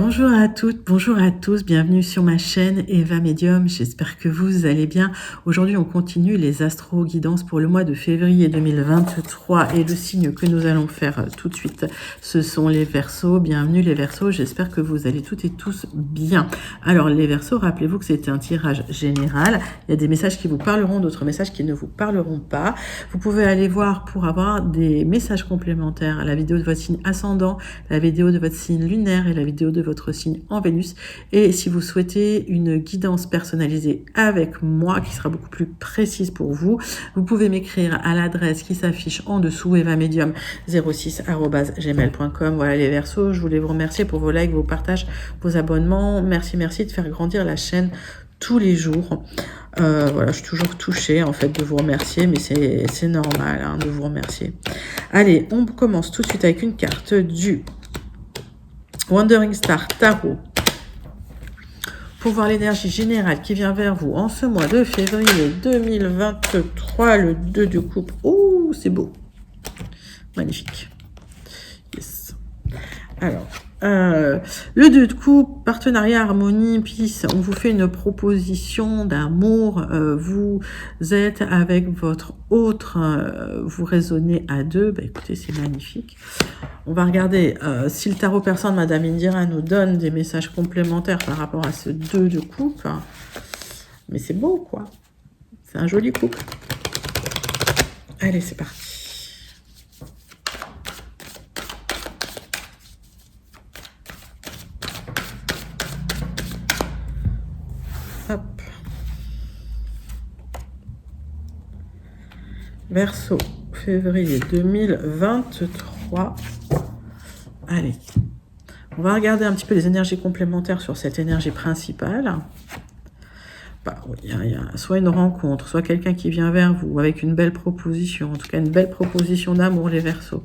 Bonjour à toutes, bonjour à tous, bienvenue sur ma chaîne Eva Medium, j'espère que vous allez bien. Aujourd'hui on continue les astro-guidances pour le mois de février 2023 et le signe que nous allons faire tout de suite, ce sont les Verseaux. Bienvenue les Verseaux, j'espère que vous allez toutes et tous bien. Alors les Verseaux, rappelez-vous que c'est un tirage général, il y a des messages qui vous parleront, d'autres messages qui ne vous parleront pas. Vous pouvez aller voir pour avoir des messages complémentaires à la vidéo de votre signe ascendant, la vidéo de votre signe lunaire et la vidéo de votre signe en Vénus. Et si vous souhaitez une guidance personnalisée avec moi qui sera beaucoup plus précise pour vous, vous pouvez m'écrire à l'adresse qui s'affiche en dessous, evamedium06@gmail.com. Voilà les Verseaux, je voulais vous remercier pour vos likes, vos partages, vos abonnements. Merci de faire grandir la chaîne tous les jours. Voilà, je suis toujours touchée en fait de vous remercier, mais c'est normal hein, de vous remercier. Allez, on commence tout de suite avec une carte du Wandering Star Tarot pour voir l'énergie générale qui vient vers vous en ce mois de février 2023, le 2 de coupe. Oh, c'est beau. Magnifique. Yes. Alors, le 2 de coupe, partenariat, harmonie, peace, on vous fait une proposition d'amour, vous êtes avec votre autre, vous raisonnez à deux, bah, écoutez, c'est magnifique. On va regarder si le tarot persan de Madame Indira nous donne des messages complémentaires par rapport à ce 2 de coupe. Mais c'est beau, quoi. C'est un joli couple. Allez, c'est parti. Hop. Verseau, février 2023. Allez. On va regarder un petit peu les énergies complémentaires sur cette énergie principale. Bah, il y a soit une rencontre, soit quelqu'un qui vient vers vous avec une belle proposition, en tout cas une belle proposition d'amour, les Verseaux.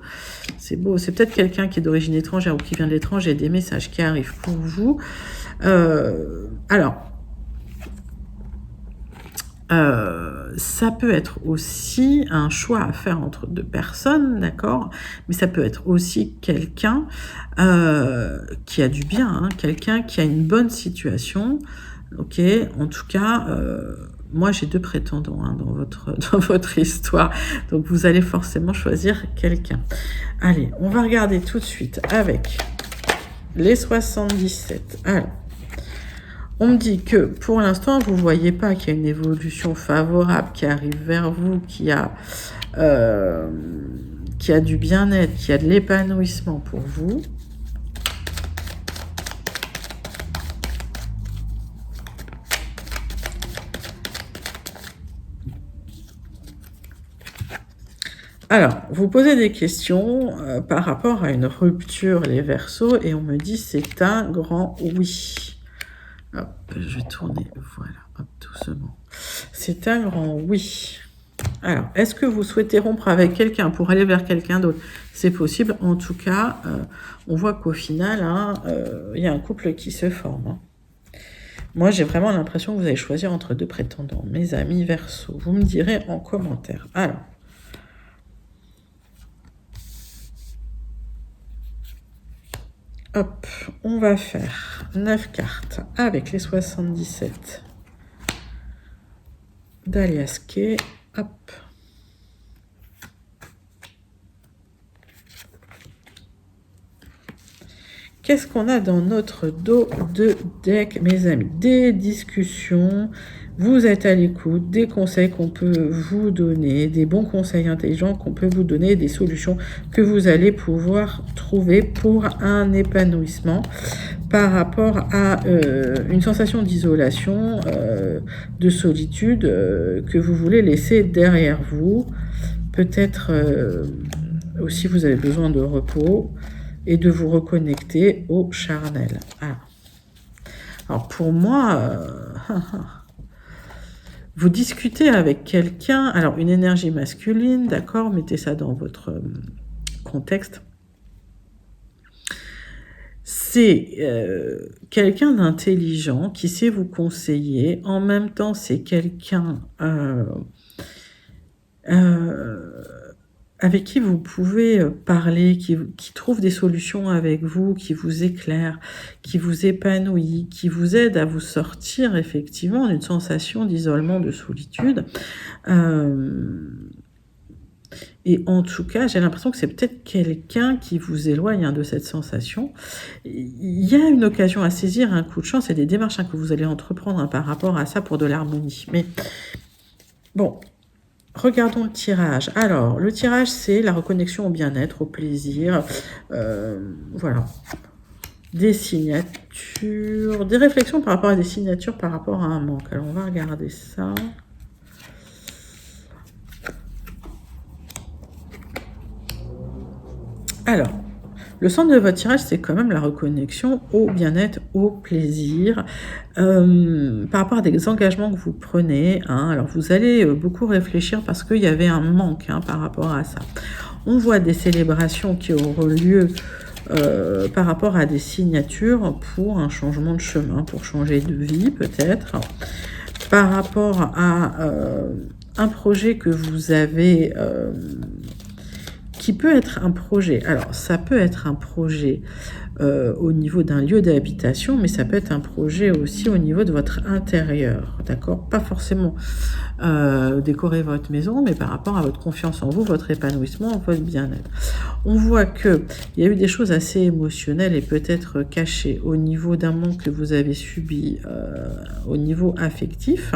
C'est beau, c'est peut-être quelqu'un qui est d'origine étrangère ou qui vient de l'étranger, des messages qui arrivent pour vous. Ça peut être aussi un choix à faire entre deux personnes, d'accord? Mais ça peut être aussi quelqu'un qui a du bien, hein, quelqu'un qui a une bonne situation. Ok, en tout cas, moi j'ai deux prétendants hein, dans votre histoire, donc vous allez forcément choisir quelqu'un. Allez, on va regarder tout de suite avec les 77. Alors, on me dit que pour l'instant, vous ne voyez pas qu'il y a une évolution favorable qui arrive vers vous, qui a du bien-être, qui a de l'épanouissement pour vous. Alors, vous posez des questions par rapport à une rupture, les Verseaux, et on me dit c'est un grand oui. Hop, je vais tourner, voilà, hop, doucement. C'est un grand oui. Alors, est-ce que vous souhaitez rompre avec quelqu'un pour aller vers quelqu'un d'autre? C'est possible. En tout cas, on voit qu'au final, hein, y a un couple qui se forme. Hein. Moi, j'ai vraiment l'impression que vous allez choisir entre deux prétendants. Mes amis Verseaux, vous me direz en commentaire. Alors, hop, on va faire 9 cartes avec les 77 d'Alias Kay. Hop. Qu'est-ce qu'on a dans notre dos de deck, mes amis? Des discussions, vous êtes à l'écoute, des conseils qu'on peut vous donner, des bons conseils intelligents qu'on peut vous donner, des solutions que vous allez pouvoir trouver pour un épanouissement par rapport à une sensation d'isolation, de solitude que vous voulez laisser derrière vous. Peut-être aussi vous avez besoin de repos et de vous reconnecter au charnel. Alors pour moi, vous discutez avec quelqu'un, alors une énergie masculine, d'accord, mettez ça dans votre contexte. C'est quelqu'un d'intelligent qui sait vous conseiller. En même temps, c'est quelqu'un avec qui vous pouvez parler, qui trouve des solutions avec vous, qui vous éclaire, qui vous épanouit, qui vous aide à vous sortir effectivement d'une sensation d'isolement, de solitude. Et en tout cas, j'ai l'impression que c'est peut-être quelqu'un qui vous éloigne de cette sensation. Il y a une occasion à saisir, un coup de chance et des démarches que vous allez entreprendre par rapport à ça pour de l'harmonie. Mais bon, regardons le tirage. Alors, le tirage, c'est la reconnexion au bien-être, au plaisir. Voilà. Des signatures, des réflexions par rapport à des signatures, par rapport à un manque. Alors, on va regarder ça. Alors, le centre de votre tirage, c'est quand même la reconnexion au bien-être, au plaisir, par rapport à des engagements que vous prenez. Hein. Alors, vous allez beaucoup réfléchir parce qu'il y avait un manque par rapport à ça. On voit des célébrations qui auront lieu par rapport à des signatures pour un changement de chemin, pour changer de vie peut-être, par rapport à un projet que vous avez... qui peut être un projet. Alors, ça peut être un projet au niveau d'un lieu d'habitation, mais ça peut être un projet aussi au niveau de votre intérieur, d'accord? Pas forcément décorer votre maison, mais par rapport à votre confiance en vous, votre épanouissement, votre bien-être. On voit qu'il y a eu des choses assez émotionnelles et peut-être cachées au niveau d'un manque que vous avez subi au niveau affectif.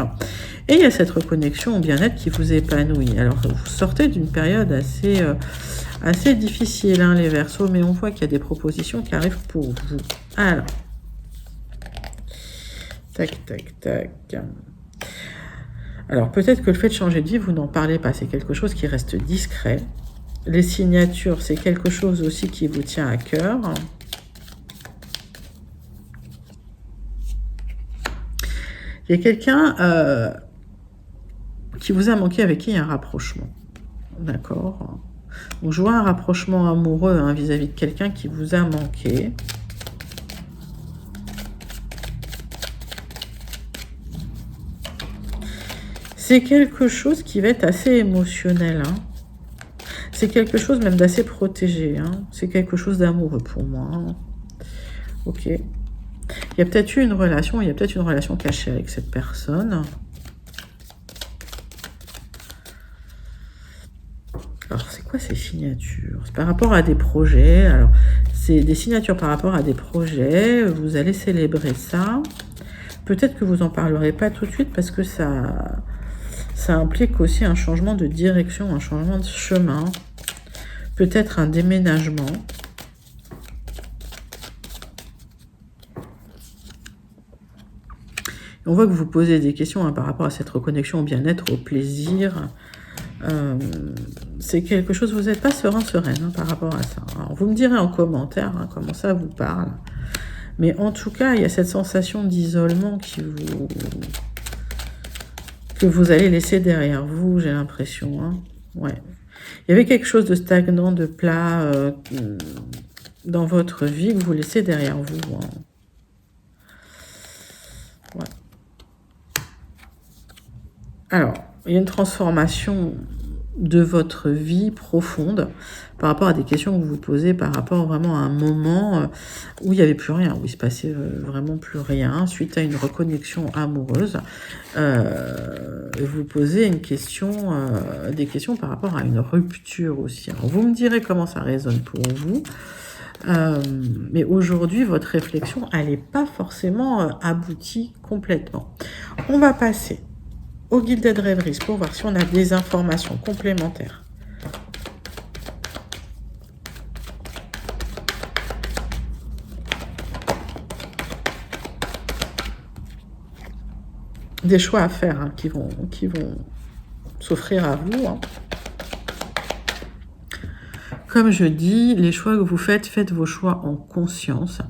Et il y a cette reconnexion au bien-être qui vous épanouit. Alors, vous sortez d'une période assez difficile, hein, les Verseaux, mais on voit qu'il y a des propositions qui arrivent pour vous. Alors, tac, tac, tac. Alors, peut-être que le fait de changer de vie, vous n'en parlez pas. C'est quelque chose qui reste discret. Les signatures, c'est quelque chose aussi qui vous tient à cœur. Il y a quelqu'un qui vous a manqué, avec qui il y a un rapprochement. D'accord. Donc, je vois un rapprochement amoureux vis-à-vis de quelqu'un qui vous a manqué. C'est quelque chose qui va être assez émotionnel. Hein. C'est quelque chose même d'assez protégé. Hein. C'est quelque chose d'amoureux pour moi. Hein. Ok. Il y a peut-être eu une relation, il y a peut-être une relation cachée avec cette personne. Alors, c'est quoi ces signatures? C'est par rapport à des projets. Alors, c'est des signatures par rapport à des projets. Vous allez célébrer ça. Peut-être que vous n'en parlerez pas tout de suite parce que ça implique aussi un changement de direction, un changement de chemin. Peut-être un déménagement. On voit que vous posez des questions par rapport à cette reconnexion au bien-être, au plaisir. C'est quelque chose, vous n'êtes pas sereine par rapport à ça. Alors, vous me direz en commentaire comment ça vous parle. Mais en tout cas, il y a cette sensation d'isolement que vous allez laisser derrière vous, j'ai l'impression. Hein. Ouais. Il y avait quelque chose de stagnant, de plat dans votre vie que vous laissez derrière vous. Hein. Ouais. Alors, il y a une transformation de votre vie profonde par rapport à des questions que vous vous posez, par rapport vraiment à un moment où il n'y avait plus rien, où il se passait vraiment plus rien, suite à une reconnexion amoureuse. Vous posez des questions par rapport à une rupture aussi. Alors, vous me direz comment ça résonne pour vous. Mais aujourd'hui, votre réflexion, elle n'est pas forcément aboutie complètement. On va passer au Gilded Rêveries pour voir si on a des informations complémentaires. Des choix à faire qui vont s'offrir à vous. Hein. Comme je dis, les choix que vous faites vos choix en conscience.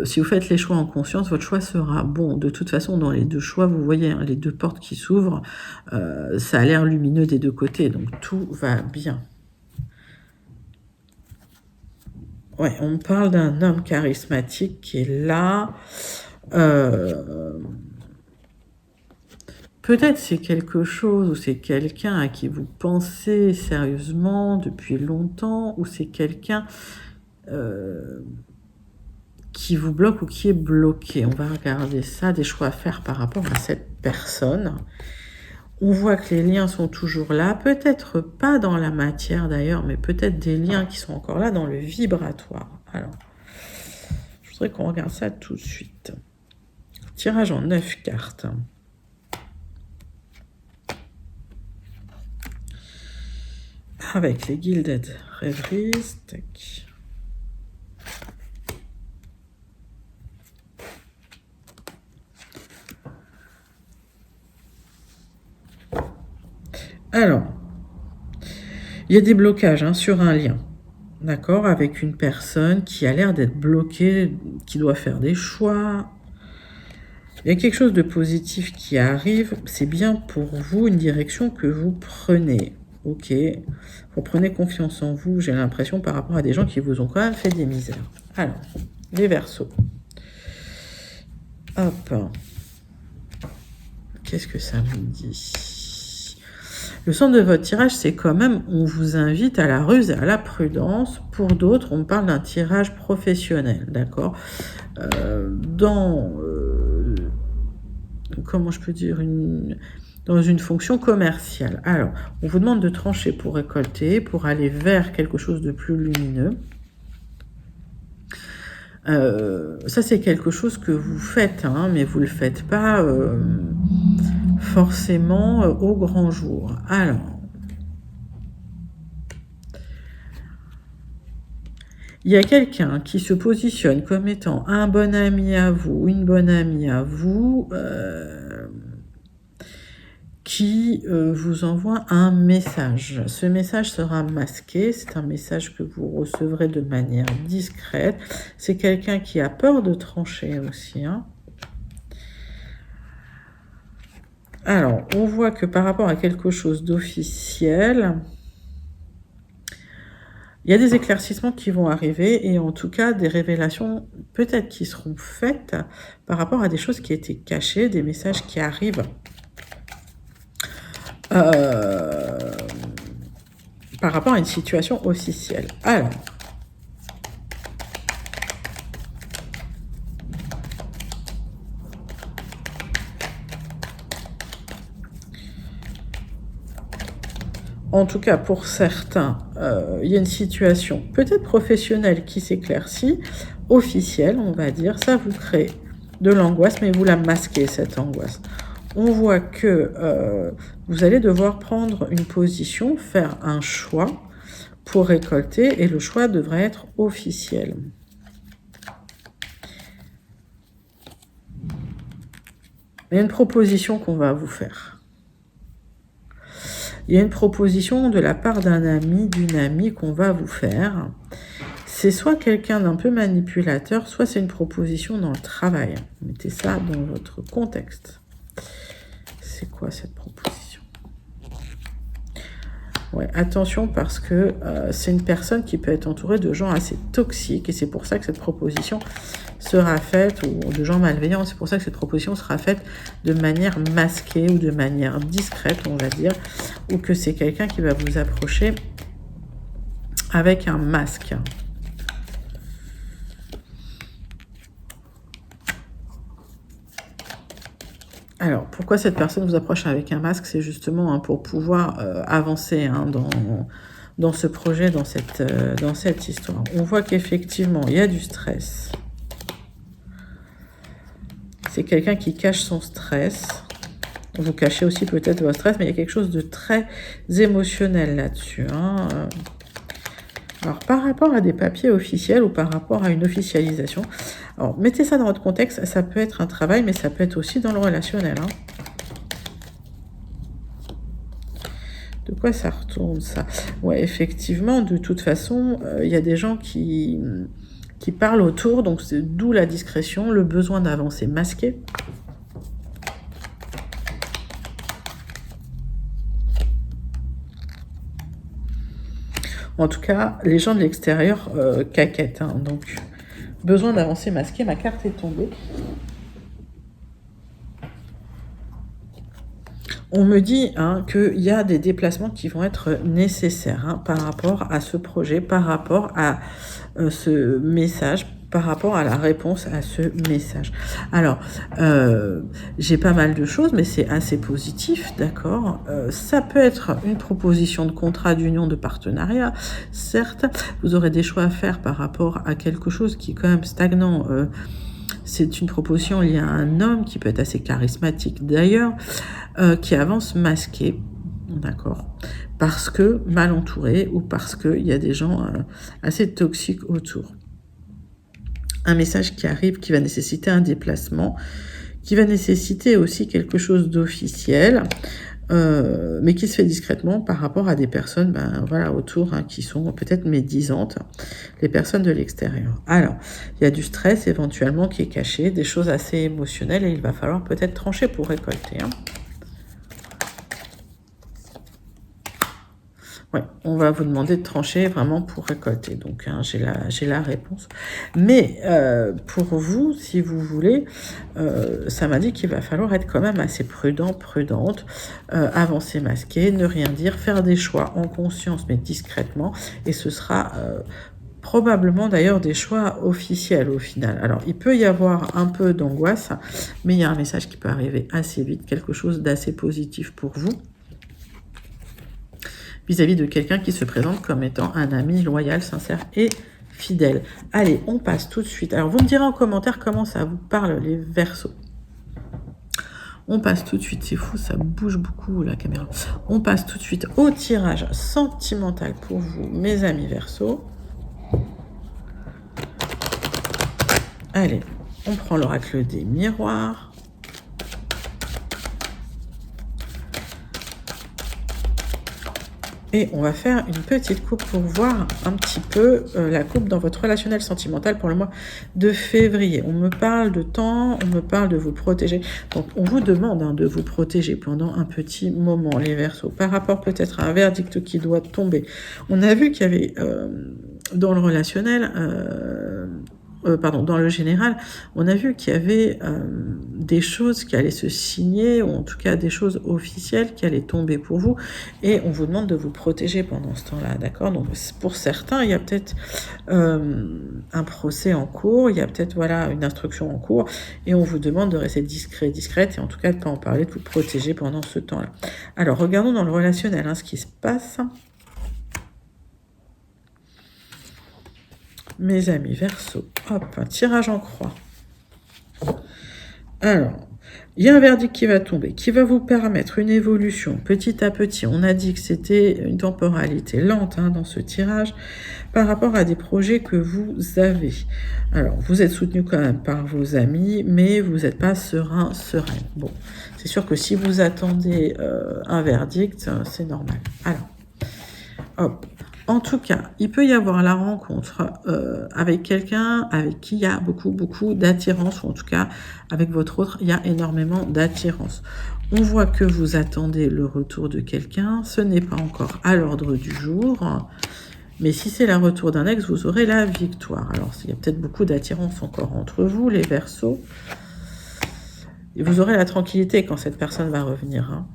Si vous faites les choix en conscience, votre choix sera bon. De toute façon, dans les deux choix, vous voyez les deux portes qui s'ouvrent. Ça a l'air lumineux des deux côtés, donc tout va bien. Ouais, on parle d'un homme charismatique qui est là. peut-être c'est quelque chose ou c'est quelqu'un à qui vous pensez sérieusement depuis longtemps, ou c'est quelqu'un qui vous bloque ou qui est bloqué. On va regarder ça, des choix à faire par rapport à cette personne. On voit que les liens sont toujours là, peut-être pas dans la matière d'ailleurs, mais peut-être des liens qui sont encore là dans le vibratoire. Alors, je voudrais qu'on regarde ça tout de suite. Tirage en 9 cartes. Avec les Gilded Reveries. Tac. Alors, il y a des blocages sur un lien, d'accord, avec une personne qui a l'air d'être bloquée, qui doit faire des choix. Il y a quelque chose de positif qui arrive, c'est bien pour vous, une direction que vous prenez. Ok, vous prenez confiance en vous, j'ai l'impression, par rapport à des gens qui vous ont quand même fait des misères. Alors, les Verseaux. Hop. Qu'est-ce que ça vous dit ? Le sens de votre tirage, c'est quand même, on vous invite à la ruse et à la prudence. Pour d'autres, on parle d'un tirage professionnel, d'accord ? Comment je peux dire, dans une fonction commerciale. Alors, on vous demande de trancher pour récolter, pour aller vers quelque chose de plus lumineux. Ça, c'est quelque chose que vous faites, mais vous ne le faites pas forcément au grand jour. Alors, il y a quelqu'un qui se positionne comme étant un bon ami à vous, une bonne amie à vous, qui vous envoie un message. Ce message sera masqué, c'est un message que vous recevrez de manière discrète. C'est quelqu'un qui a peur de trancher aussi. Alors, on voit que par rapport à quelque chose d'officiel, il y a des éclaircissements qui vont arriver et en tout cas des révélations peut-être qui seront faites par rapport à des choses qui étaient cachées, des messages qui arrivent par rapport à une situation officielle. Alors, en tout cas, pour certains, il y a une situation peut-être professionnelle qui s'éclaircit, officielle, on va dire. Ça vous crée de l'angoisse, mais vous la masquez, cette angoisse. On voit que vous allez devoir prendre une position, faire un choix pour récolter, et le choix devrait être officiel. Il y a une proposition qu'on va vous faire. Il y a une proposition de la part d'un ami, d'une amie qu'on va vous faire. C'est soit quelqu'un d'un peu manipulateur, soit c'est une proposition dans le travail. Mettez ça dans votre contexte. C'est quoi cette proposition ? Ouais, attention parce que c'est une personne qui peut être entourée de gens assez toxiques et c'est pour ça que cette proposition sera faite, ou de gens malveillants, c'est pour ça que cette proposition sera faite de manière masquée ou de manière discrète, on va dire, ou que c'est quelqu'un qui va vous approcher avec un masque. Alors, pourquoi cette personne vous approche avec un masque? C'est justement pour pouvoir avancer dans ce projet, dans cette histoire. On voit qu'effectivement, il y a du stress. C'est quelqu'un qui cache son stress. Vous cachez aussi peut-être votre stress, mais il y a quelque chose de très émotionnel là-dessus. Alors, par rapport à des papiers officiels ou par rapport à une officialisation, alors mettez ça dans votre contexte, ça peut être un travail, mais ça peut être aussi dans le relationnel. De quoi ça retourne, ça? Ouais, effectivement, de toute façon, il y a des gens qui parlent autour, donc c'est d'où la discrétion, le besoin d'avancer masqué. En tout cas, les gens de l'extérieur caquettent, donc besoin d'avancer masqué. Ma carte est tombée. On me dit qu'il y a des déplacements qui vont être nécessaires par rapport à ce projet, par rapport à ce message, par rapport à la réponse à ce message. Alors, j'ai pas mal de choses, mais c'est assez positif, d'accord. Ça peut être une proposition de contrat, d'union, de partenariat. Certes, vous aurez des choix à faire par rapport à quelque chose qui est quand même stagnant. C'est une proposition liée à un homme qui peut être assez charismatique d'ailleurs, qui avance masqué, d'accord, parce que mal entouré ou parce qu'il y a des gens assez toxiques autour. Un message qui arrive, qui va nécessiter un déplacement, qui va nécessiter aussi quelque chose d'officiel, mais qui se fait discrètement par rapport à des personnes voilà, autour qui sont peut-être médisantes, les personnes de l'extérieur. Alors, il y a du stress éventuellement qui est caché, des choses assez émotionnelles, et il va falloir peut-être trancher pour récolter. Ouais, on va vous demander de trancher vraiment pour récolter. Donc, j'ai la réponse. Mais pour vous, si vous voulez, ça m'a dit qu'il va falloir être quand même assez prudent, prudente, avancer masqué, ne rien dire, faire des choix en conscience mais discrètement. Et ce sera probablement d'ailleurs des choix officiels au final. Alors, il peut y avoir un peu d'angoisse, mais il y a un message qui peut arriver assez vite, quelque chose d'assez positif pour vous, vis-à-vis de quelqu'un qui se présente comme étant un ami loyal, sincère et fidèle. Allez, on passe tout de suite. Alors, vous me direz en commentaire comment ça vous parle, les Verseaux. On passe tout de suite, c'est fou, ça bouge beaucoup la caméra. On passe tout de suite au tirage sentimental pour vous, mes amis Verseaux. Allez, on prend l'oracle des miroirs. Et on va faire une petite coupe pour voir un petit peu la coupe dans votre relationnel sentimental pour le mois de février. On me parle de temps, on me parle de vous protéger. Donc, on vous demande de vous protéger pendant un petit moment, les Verseaux, par rapport peut-être à un verdict qui doit tomber. On a vu qu'il y avait dans le relationnel... dans le général, on a vu qu'il y avait des choses qui allaient se signer, ou en tout cas des choses officielles qui allaient tomber pour vous, et on vous demande de vous protéger pendant ce temps-là, d'accord? Donc pour certains, il y a peut-être un procès en cours, il y a peut-être voilà une instruction en cours, et on vous demande de rester discrète, et en tout cas de ne pas en parler, de vous protéger pendant ce temps-là. Alors regardons dans le relationnel ce qui se passe. Mes amis Verseaux, hop, un tirage en croix. Alors, il y a un verdict qui va tomber, qui va vous permettre une évolution petit à petit. On a dit que c'était une temporalité lente dans ce tirage par rapport à des projets que vous avez. Alors, vous êtes soutenu quand même par vos amis, mais vous n'êtes pas sereine. Bon, c'est sûr que si vous attendez un verdict, c'est normal. Alors, hop. En tout cas, il peut y avoir la rencontre avec quelqu'un avec qui il y a beaucoup d'attirance, ou en tout cas, avec votre autre, il y a énormément d'attirance. On voit que vous attendez le retour de quelqu'un, ce n'est pas encore à l'ordre du jour, mais si c'est le retour d'un ex, vous aurez la victoire. Alors, il y a peut-être beaucoup d'attirance encore entre vous, les Verseaux, et vous aurez la tranquillité quand cette personne va revenir,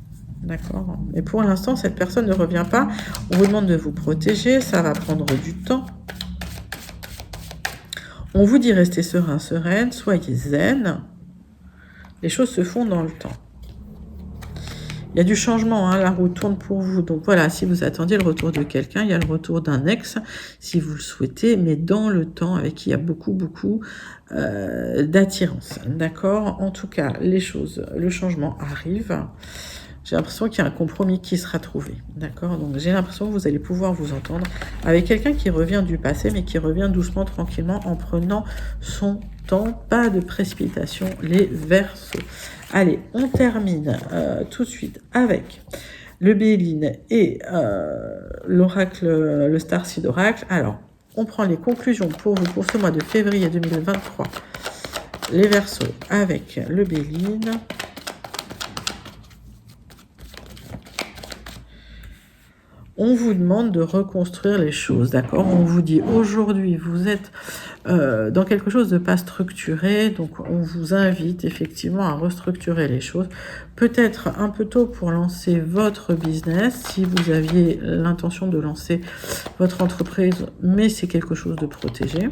D'accord. Mais pour l'instant, cette personne ne revient pas. On vous demande de vous protéger. Ça va prendre du temps. On vous dit restez serein, sereine. Soyez zen. Les choses se font dans le temps. Il y a du changement. La roue tourne pour vous. Donc voilà, si vous attendiez le retour de quelqu'un, il y a le retour d'un ex, si vous le souhaitez, mais dans le temps, avec qui il y a beaucoup d'attirance. D'accord. En tout cas, les choses, le changement arrive. J'ai l'impression qu'il y a un compromis qui sera trouvé, d'accord? Donc, j'ai l'impression que vous allez pouvoir vous entendre avec quelqu'un qui revient du passé, mais qui revient doucement, tranquillement, en prenant son temps. Pas de précipitation, les Verseaux. Allez, on termine tout de suite avec le Béline et l'oracle, le Starseed Oracle. Alors, on prend les conclusions pour vous pour ce mois de février 2023. Les Verseaux avec le Béline. On vous demande de reconstruire les choses, d'accord? On vous dit aujourd'hui, vous êtes dans quelque chose de pas structuré, donc on vous invite effectivement à restructurer les choses. Peut-être un peu tôt pour lancer votre business, si vous aviez l'intention de lancer votre entreprise, mais c'est quelque chose de protégé.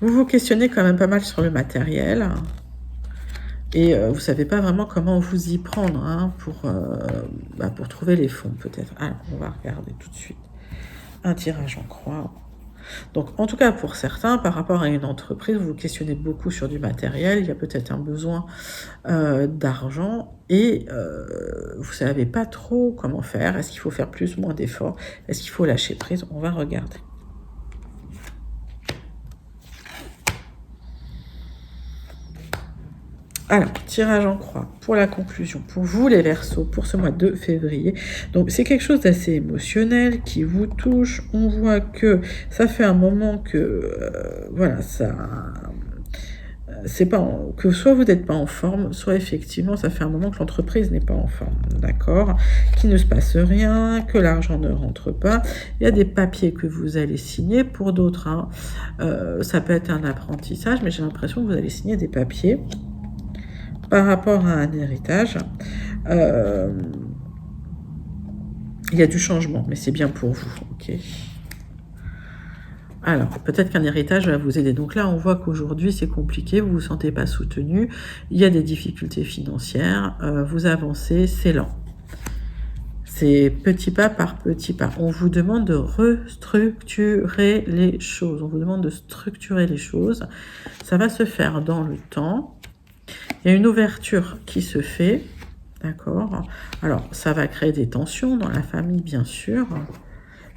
Vous vous questionnez quand même pas mal sur le matériel. Et vous ne savez pas vraiment comment vous y prendre hein, pour trouver les fonds peut-être. Alors, on va regarder tout de suite un tirage en croix. Donc, en tout cas, pour certains, par rapport à une entreprise, vous vous questionnez beaucoup sur du matériel, il y a peut-être un besoin d'argent et vous ne savez pas trop comment faire. Est-ce qu'il faut faire plus ou moins d'efforts? Est-ce qu'il faut lâcher prise? On va regarder. Alors, tirage en croix pour la conclusion, pour vous les Verseaux, pour ce mois de février. Donc, c'est quelque chose d'assez émotionnel qui vous touche. On voit que ça fait un moment que, voilà, c'est pas que soit vous n'êtes pas en forme, soit effectivement ça fait un moment que l'entreprise n'est pas en forme, d'accord, qu'il ne se passe rien, que l'argent ne rentre pas. Il y a des papiers que vous allez signer. Pour d'autres, hein, ça peut être un apprentissage, mais j'ai l'impression que vous allez signer des papiers par rapport à un héritage. Il y a du changement, mais c'est bien pour vous, ok. Alors, peut-être qu'un héritage va vous aider. Donc là, on voit qu'aujourd'hui, c'est compliqué, vous ne vous sentez pas soutenu, il y a des difficultés financières, vous avancez, c'est lent. C'est petit pas par petit pas. On vous demande de restructurer les choses. On vous demande de structurer les choses. Ça va se faire dans le temps. Il y a une ouverture qui se fait, d'accord? Alors, ça va créer des tensions dans la famille, bien sûr,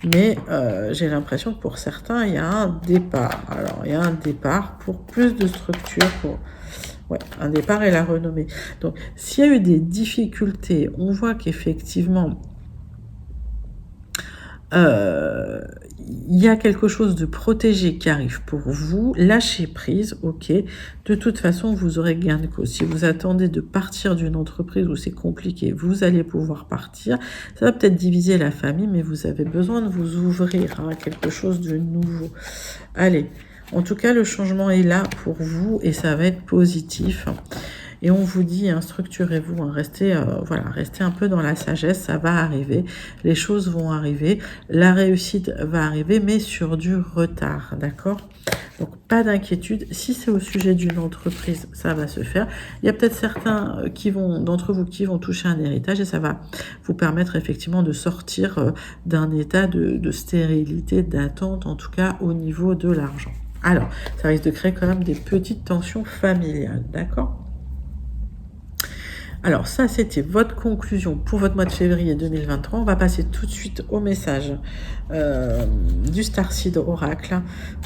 mais j'ai l'impression que pour certains, il y a un départ. Alors, il y a un départ pour plus de structure, ouais, un départ et la renommée. Donc, s'il y a eu des difficultés, on voit qu'effectivement, il y a quelque chose de protégé qui arrive pour vous, lâchez prise, ok, de toute façon vous aurez gain de cause. Si vous attendez de partir d'une entreprise où c'est compliqué, vous allez pouvoir partir, ça va peut-être diviser la famille, mais vous avez besoin de vous ouvrir à quelque chose de nouveau. Allez, en tout cas le changement est là pour vous et ça va être positif. Et on vous dit, hein, structurez-vous, hein, restez un peu dans la sagesse, ça va arriver, les choses vont arriver, la réussite va arriver, mais sur du retard, d'accord? Donc, pas d'inquiétude, si c'est au sujet d'une entreprise, ça va se faire. Il y a peut-être certains d'entre vous qui vont toucher un héritage et ça va vous permettre effectivement de sortir d'un état de stérilité, d'attente, en tout cas au niveau de l'argent. Alors, ça risque de créer quand même des petites tensions familiales, d'accord? Alors ça, c'était votre conclusion pour votre mois de février 2023. On va passer tout de suite au message du Starseed Oracle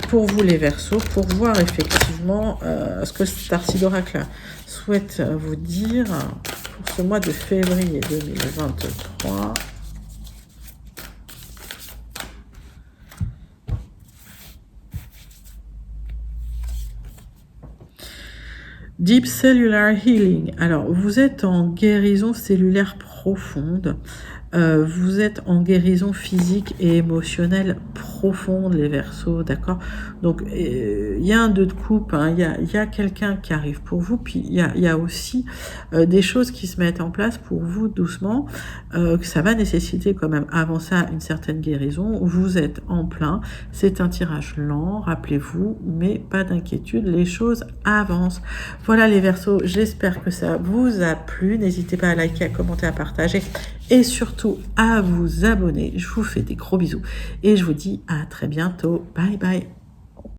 pour vous les Verseaux, pour voir effectivement ce que Starseed Oracle souhaite vous dire pour ce mois de février 2023. Deep Cellular Healing. Alors, vous êtes en guérison cellulaire profonde. Vous êtes en guérison physique et émotionnelle profonde, les Verseaux, d'accord? Donc, il y a un 2 de coupe, hein, il y a quelqu'un qui arrive pour vous, puis il y a aussi des choses qui se mettent en place pour vous doucement, que ça va nécessiter quand même avancer à une certaine guérison. Vous êtes en plein, c'est un tirage lent, rappelez-vous, mais pas d'inquiétude, les choses avancent. Voilà les Verseaux, j'espère que ça vous a plu. N'hésitez pas à liker, à commenter, à partager et surtout à vous abonner. Je vous fais des gros bisous et je vous dis à très bientôt. Bye bye.